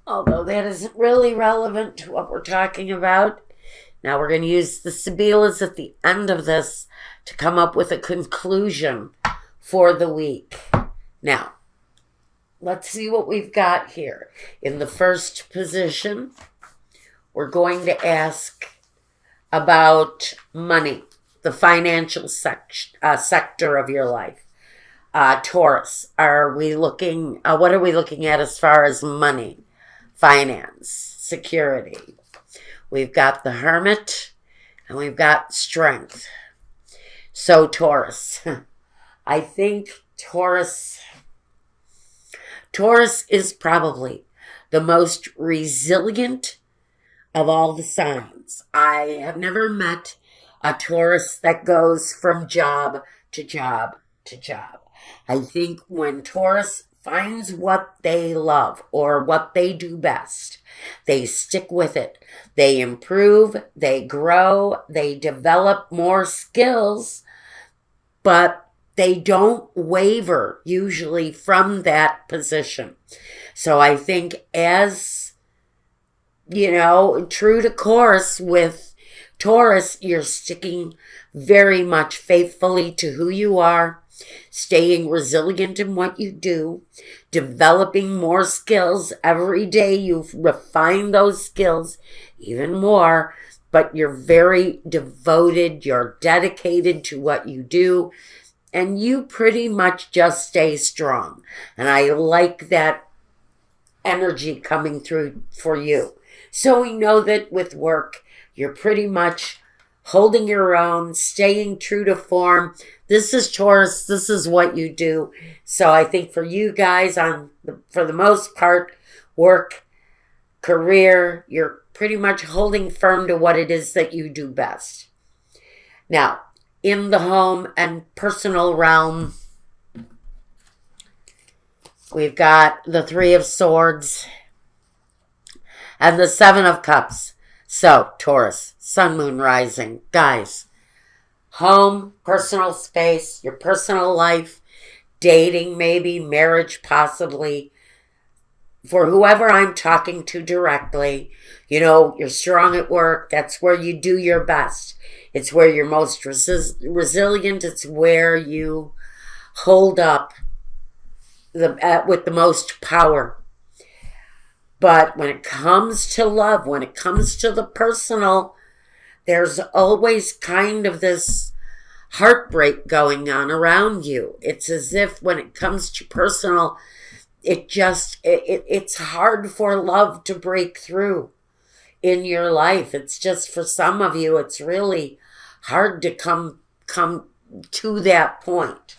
Although that isn't really relevant to what we're talking about. Now we're going to use the Sibilas at the end of this to come up with a conclusion for the week. Now, let's see what we've got here. In the first position, we're going to ask about money, the financial sector of your life. Taurus, are we looking? What are we looking at as far as money, finance, security? We've got the Hermit, and we've got Strength. So Taurus, I think Taurus is probably the most resilient of all the signs. I have never met a Taurus that goes from job to job to job. I think when Taurus finds what they love or what they do best, they stick with it. They improve, they grow, they develop more skills, but they don't waver usually from that position. So I think, as true to course with Taurus, you're sticking very much faithfully to who you are, staying resilient in what you do, developing more skills. Every day you refine those skills even more, but you're very devoted, you're dedicated to what you do, and you pretty much just stay strong. And I like that energy coming through for you. So we know that with work, you're pretty much holding your own, staying true to form. This is Taurus. This is what you do. So I think for you guys, for the most part, work, career, you're pretty much holding firm to what it is that you do best. Now, in the home and personal realm, we've got the Three of Swords and the Seven of Cups. So, Taurus, Sun, Moon, Rising. Guys, home, personal space, your personal life, dating maybe, marriage possibly. For whoever I'm talking to directly, you're strong at work. That's where you do your best. It's where you're most resilient. It's where you hold up with the most power. But when it comes to love, when it comes to the personal, there's always kind of this heartbreak going on around you. It's as if when it comes to personal, it's hard for love to break through in your life. It's just, for some of you, it's really hard to come to that point.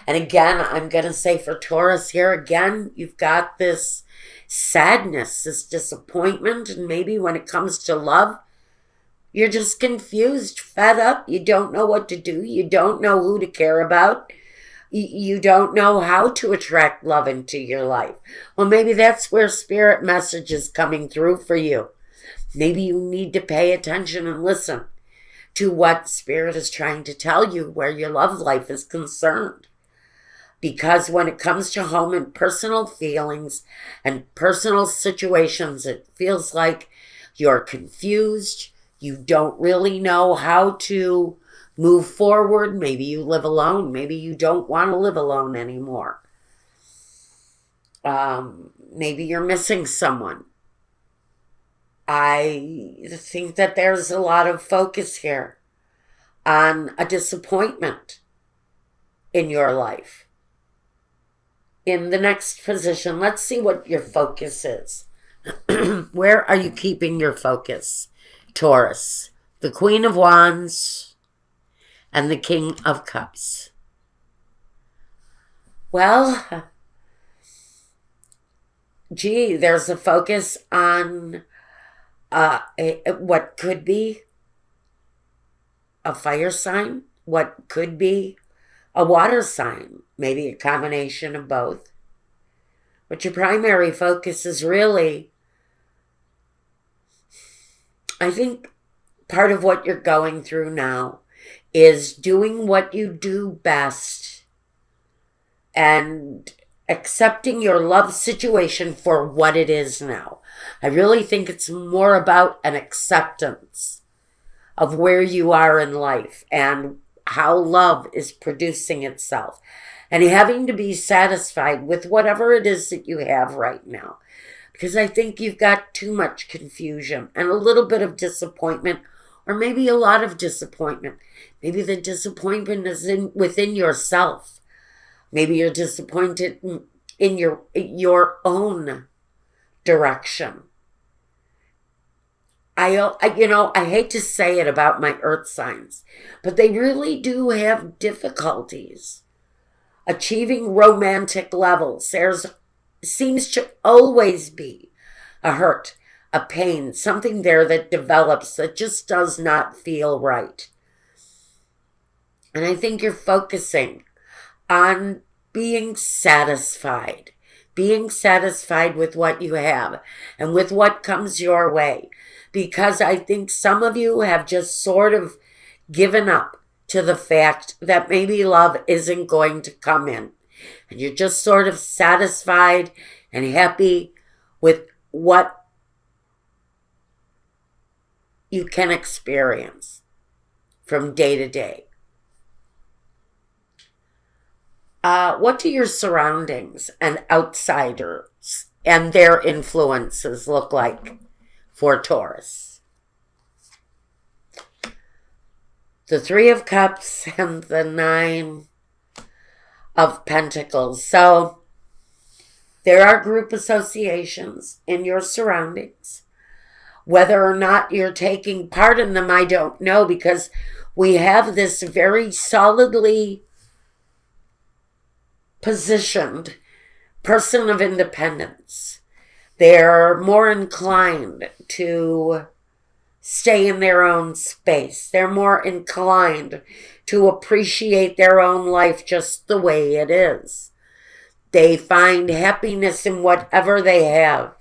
And again, I'm going to say for Taurus here, again, you've got this sadness, this disappointment, and maybe when it comes to love, you're just confused, fed up. You don't know what to do. You don't know who to care about. You don't know how to attract love into your life. Well, maybe that's where spirit message is coming through for you. Maybe you need to pay attention and listen to what spirit is trying to tell you where your love life is concerned. Because when it comes to home and personal feelings and personal situations, it feels like you're confused. You don't really know how to move forward. Maybe you live alone. Maybe you don't want to live alone anymore. Maybe you're missing someone. I think that there's a lot of focus here on a disappointment in your life. In the next position, let's see what your focus is. Where are you keeping your focus, Taurus? The Queen of Wands and the King of Cups. Well, there's a focus on what could be a fire sign, what could be a water sign, maybe a combination of both. But your primary focus is really, I think part of what you're going through now is doing what you do best and accepting your love situation for what it is now. I really think it's more about an acceptance of where you are in life and how love is producing itself, and having to be satisfied with whatever it is that you have right now. Because I think you've got too much confusion and a little bit of disappointment, or maybe a lot of disappointment. Maybe the disappointment is within yourself. Maybe you're disappointed in your own direction. I hate to say it about my earth signs, but they really do have difficulties achieving romantic levels. There's seems to always be a hurt, a pain, something there that develops that just does not feel right. And I think you're focusing on being satisfied with what you have and with what comes your way. Because I think some of you have just sort of given up to the fact that maybe love isn't going to come in. And you're just sort of satisfied and happy with what you can experience from day to day. What do your surroundings and outsiders and their influences look like for Taurus? The Three of Cups and the Nine of Pentacles. So there are group associations in your surroundings. Whether or not you're taking part in them, I don't know, because we have this very solidly positioned person of independence. They're more inclined to stay in their own space. They're more inclined to appreciate their own life just the way it is. They find happiness in whatever they have.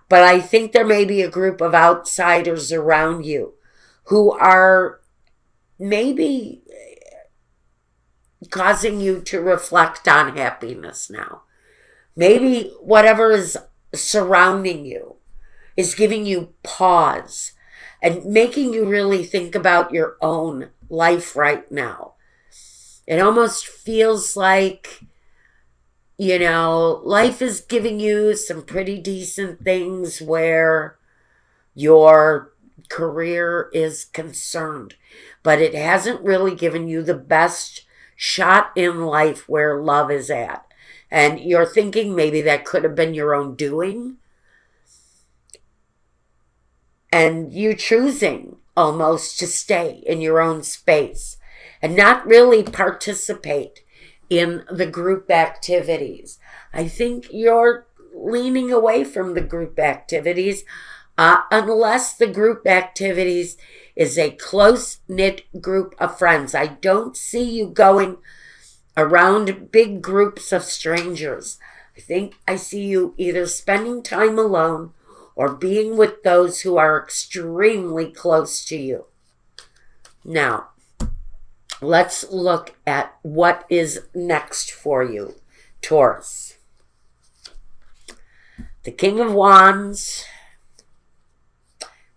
But I think there may be a group of outsiders around you who are maybe causing you to reflect on happiness now. Maybe whatever is surrounding you is giving you pause and making you really think about your own life right now. It almost feels like, life is giving you some pretty decent things where your career is concerned, but it hasn't really given you the best shot in life where love is at. And you're thinking maybe that could have been your own doing. And you choosing almost to stay in your own space and not really participate in the group activities. I think you're leaning away from the group activities unless the group activities is a close-knit group of friends. I don't see you going around big groups of strangers. I think I see you either spending time alone or being with those who are extremely close to you. Now, let's look at what is next for you, Taurus. The King of Wands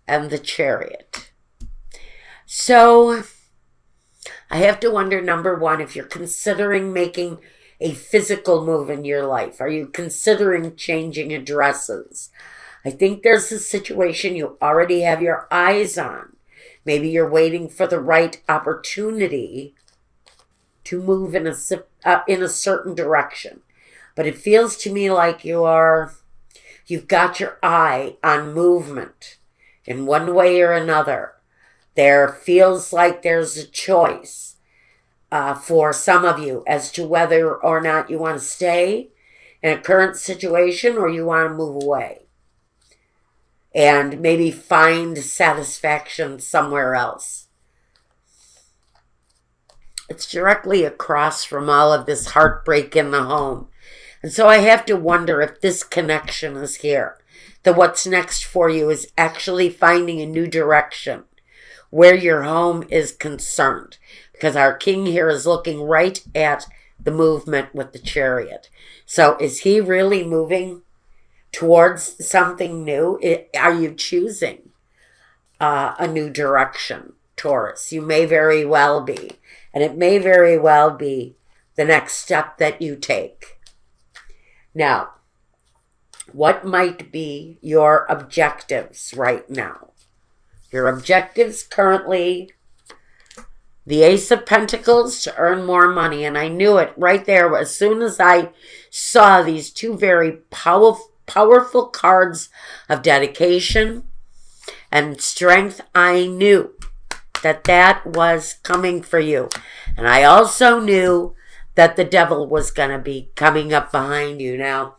and the Chariot. So, I have to wonder, number one, if you're considering making a physical move in your life. Are you considering changing addresses? I think there's a situation you already have your eyes on. Maybe you're waiting for the right opportunity to move in a certain direction. But it feels to me like you've got your eye on movement in one way or another. There feels like there's a choice for some of you as to whether or not you want to stay in a current situation or you want to move away and maybe find satisfaction somewhere else. It's directly across from all of this heartbreak in the home. And so I have to wonder if this connection is here. That what's next for you is actually finding a new direction where your home is concerned. Because our king here is looking right at the movement with the Chariot. So is he really moving towards something new? Are you choosing a new direction, Taurus? You may very well be. And it may very well be the next step that you take. Now, what might be your objectives right now? Your objectives currently, the Ace of Pentacles, to earn more money. And I knew it right there. As soon as I saw these two very powerful cards of dedication and strength, I knew that that was coming for you. And I also knew that the devil was going to be coming up behind you. Now,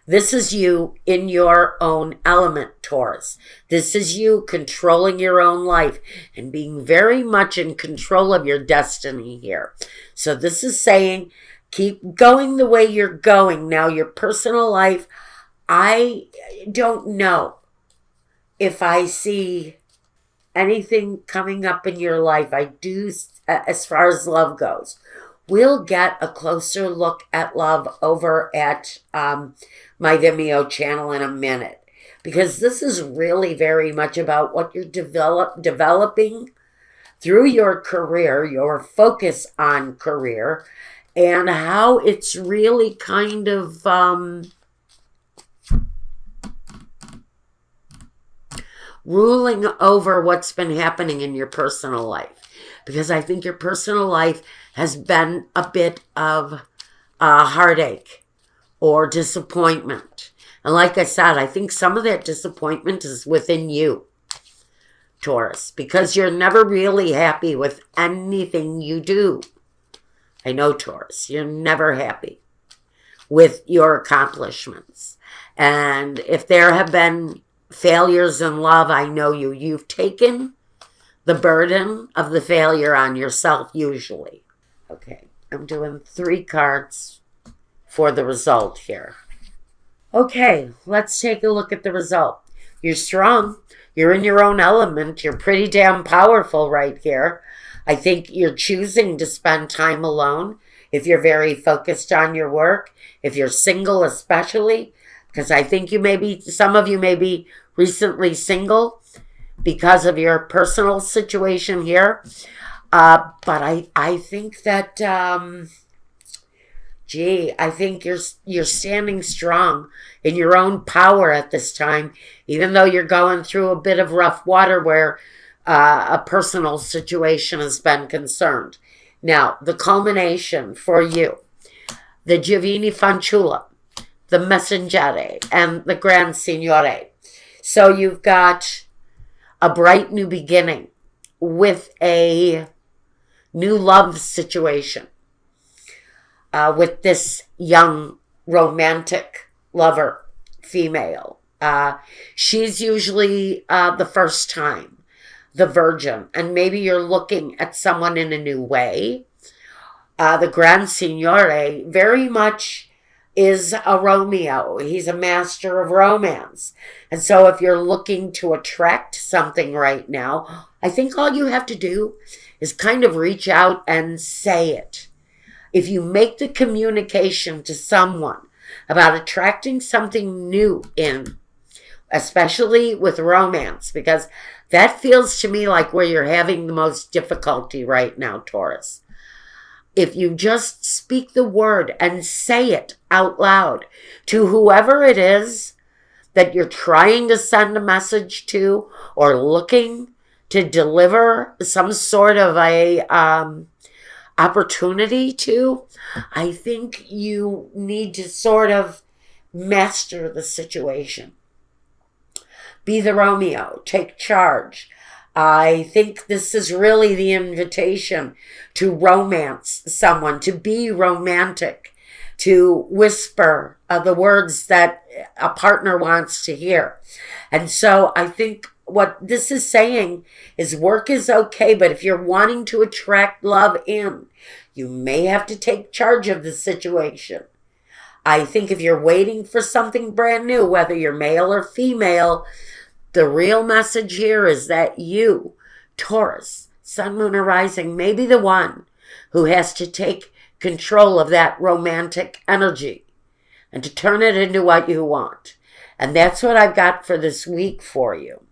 this is you in your own element, Taurus. This is you controlling your own life and being very much in control of your destiny here. So this is saying, keep going the way you're going. Now, your personal life, I don't know if I see anything coming up in your life. I do, as far as love goes. We'll get a closer look at love over at my Vimeo channel in a minute, because this is really very much about what you're developing through your career, your focus on career, and how it's really kind of ruling over what's been happening in your personal life. Because I think your personal life has been a bit of a heartache or disappointment. And like I said, I think some of that disappointment is within you, Taurus, because you're never really happy with anything you do. I know, Taurus, you're never happy with your accomplishments. And if there have been failures in love, I know you've taken the burden of the failure on yourself, usually. Okay, I'm doing 3 cards for the result here. Okay, let's take a look at the result. You're strong. You're in your own element. You're pretty damn powerful right here. I think you're choosing to spend time alone if you're very focused on your work, if you're single especially, because I think some of you may be recently single because of your personal situation here. But I think that, I think you're standing strong in your own power at this time, even though you're going through a bit of rough water where a personal situation has been concerned. Now, the culmination for you, the Giovini Fanciulla, the Messaggere, and the Gran Signore. So you've got a bright new beginning with a new love situation with this young romantic lover female. She's usually the first time, the virgin, and maybe you're looking at someone in a new way. The Gran Signore very much is a Romeo. He's a master of romance. And so if you're looking to attract something right now, I think all you have to do is kind of reach out and say it. If you make the communication to someone about attracting something new in, especially with romance, because that feels to me like where you're having the most difficulty right now, Taurus. If you just speak the word and say it out loud to whoever it is that you're trying to send a message to or looking to deliver some sort of a opportunity to, I think you need to sort of master the situation. Be the Romeo. Take charge. I think this is really the invitation to romance someone, to be romantic, to whisper the words that a partner wants to hear. And so I think what this is saying is work is okay, but if you're wanting to attract love in, you may have to take charge of the situation. I think if you're waiting for something brand new, whether you're male or female, the real message here is that you, Taurus, Sun, Moon, or Rising, may be the one who has to take control of that romantic energy and to turn it into what you want. And that's what I've got for this week for you.